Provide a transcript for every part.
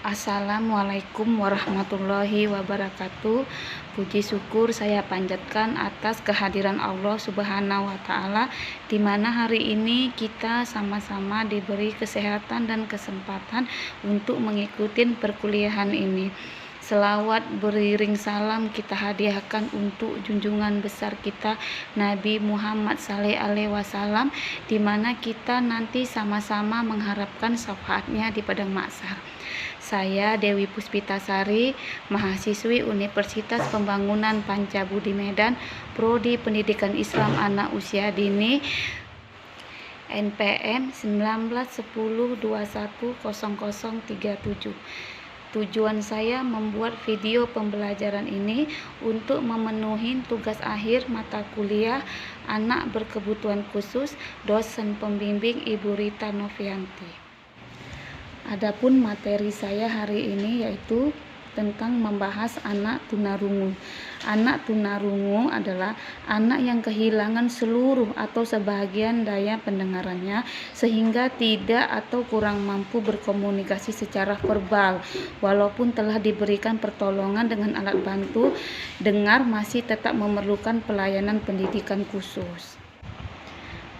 Assalamualaikum warahmatullahi wabarakatuh. Puji syukur saya panjatkan atas kehadiran Allah Subhanahu wa Ta'ala, di mana hari ini kita sama-sama diberi kesehatan dan kesempatan untuk mengikuti perkuliahan ini. Selawat beriring salam kita hadiahkan untuk junjungan besar kita Nabi Muhammad SAW, di mana kita nanti sama-sama mengharapkan syafaatnya di padang mahsyar. Saya Dewi Puspitasari, mahasiswi Universitas Pembangunan Pancabudi Medan, Prodi Pendidikan Islam Anak Usia Dini, NPM 1910210037. Tujuan saya membuat video pembelajaran ini untuk memenuhi tugas akhir mata kuliah anak berkebutuhan khusus dosen pembimbing Ibu Rita Novianti. Adapun materi saya hari ini yaitu tentang membahas anak tunarungu. Anak tunarungu adalah anak yang kehilangan seluruh atau sebagian daya pendengarannya sehingga tidak atau kurang mampu berkomunikasi secara verbal. Walaupun telah diberikan pertolongan dengan alat bantu dengar, masih tetap memerlukan pelayanan pendidikan khusus.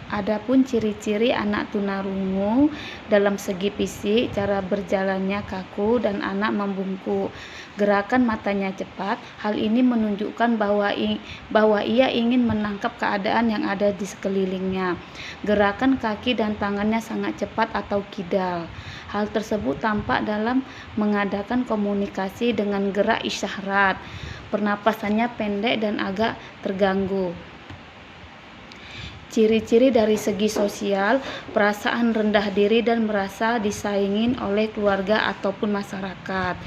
Adapun ciri-ciri anak tunarungu dalam segi fisik, cara berjalannya kaku dan anak membungkuk. Gerakan matanya cepat. Hal ini menunjukkan bahwa ia ingin menangkap keadaan yang ada di sekelilingnya. Gerakan kaki dan tangannya sangat cepat atau kidal. Hal tersebut tampak dalam mengadakan komunikasi dengan gerak isyarat. Pernapasannya pendek dan agak terganggu. Ciri-ciri dari segi sosial, perasaan rendah diri dan merasa disaingin oleh keluarga ataupun masyarakat.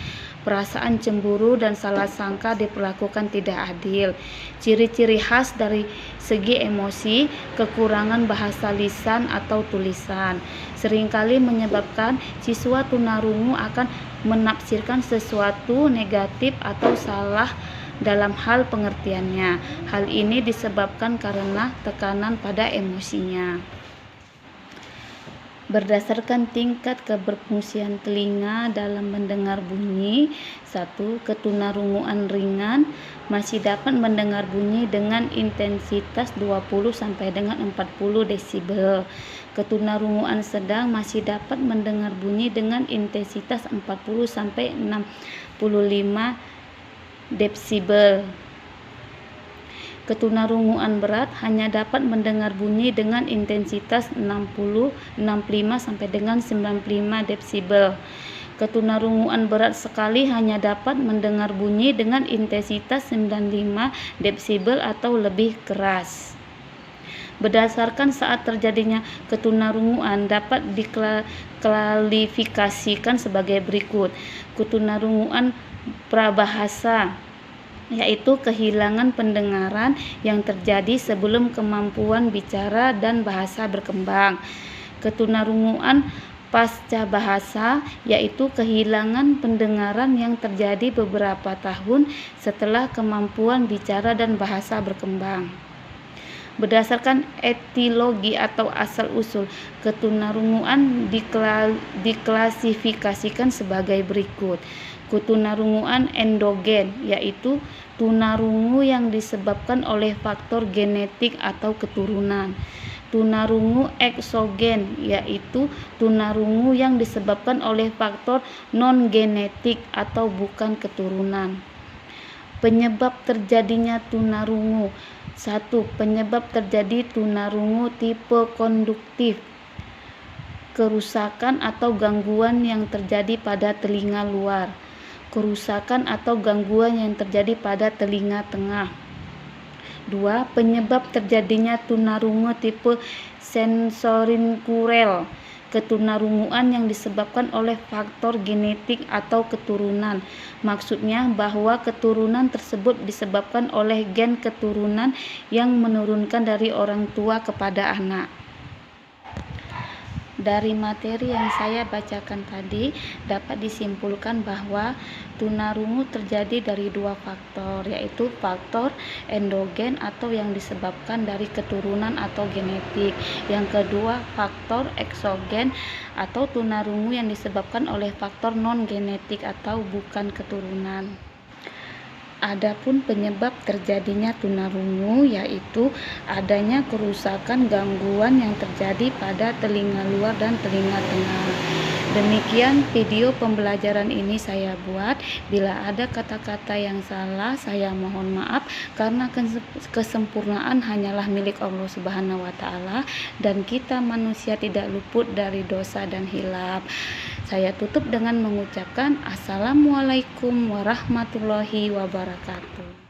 Perasaan cemburu dan salah sangka diperlakukan tidak adil. Ciri-ciri khas dari segi emosi, kekurangan bahasa lisan atau tulisan. Seringkali menyebabkan siswa tunarungu akan menafsirkan sesuatu negatif atau salah dalam hal pengertiannya. Hal ini disebabkan karena tekanan pada emosinya. Berdasarkan tingkat keberfungsian telinga dalam mendengar bunyi, 1. Ketunarunguan ringan masih dapat mendengar bunyi dengan intensitas 20 sampai dengan 40 desibel. Ketunarunguan sedang masih dapat mendengar bunyi dengan intensitas 40 sampai 65 desibel. Ketunarunguan berat hanya dapat mendengar bunyi dengan intensitas 65 sampai dengan 95 desibel. Ketunarunguan berat sekali hanya dapat mendengar bunyi dengan intensitas 95 desibel atau lebih keras. Berdasarkan saat terjadinya ketunarunguan dapat diklasifikasikan sebagai berikut. Ketunarunguan prabahasa, yaitu kehilangan pendengaran yang terjadi sebelum kemampuan bicara dan bahasa berkembang. Ketunarunguan pasca bahasa, yaitu kehilangan pendengaran yang terjadi beberapa tahun setelah kemampuan bicara dan bahasa berkembang. Berdasarkan etiologi atau asal-usul, ketunarunguan diklasifikasikan sebagai berikut. Ketunarunguan endogen, yaitu tunarungu yang disebabkan oleh faktor genetik atau keturunan. Tunarungu eksogen, yaitu tunarungu yang disebabkan oleh faktor non-genetik atau bukan keturunan. Penyebab terjadinya tunarungu. 1. Penyebab terjadi tunarungu tipe konduktif. Kerusakan atau gangguan yang terjadi pada telinga luar. Kerusakan atau gangguan yang terjadi pada telinga tengah. 2. Penyebab terjadinya tunarungu tipe sensorineural. Ketunarunguan yang disebabkan oleh faktor genetik atau keturunan. Maksudnya bahwa keturunan tersebut disebabkan oleh gen keturunan yang menurunkan dari orang tua kepada anak. Dari materi yang saya bacakan tadi, dapat disimpulkan bahwa tunarungu terjadi dari dua faktor, yaitu faktor endogen atau yang disebabkan dari keturunan atau genetik. Yang kedua, faktor eksogen atau tunarungu yang disebabkan oleh faktor non-genetik atau bukan keturunan. Adapun penyebab terjadinya tunarungu yaitu adanya kerusakan gangguan yang terjadi pada telinga luar dan telinga tengah. Demikian video pembelajaran ini saya buat. Bila ada kata-kata yang salah, saya mohon maaf karena kesempurnaan hanyalah milik Allah Subhanahu wa taala dan kita manusia tidak luput dari dosa dan hilaf. Saya tutup dengan mengucapkan Assalamualaikum warahmatullahi wabarakatuh.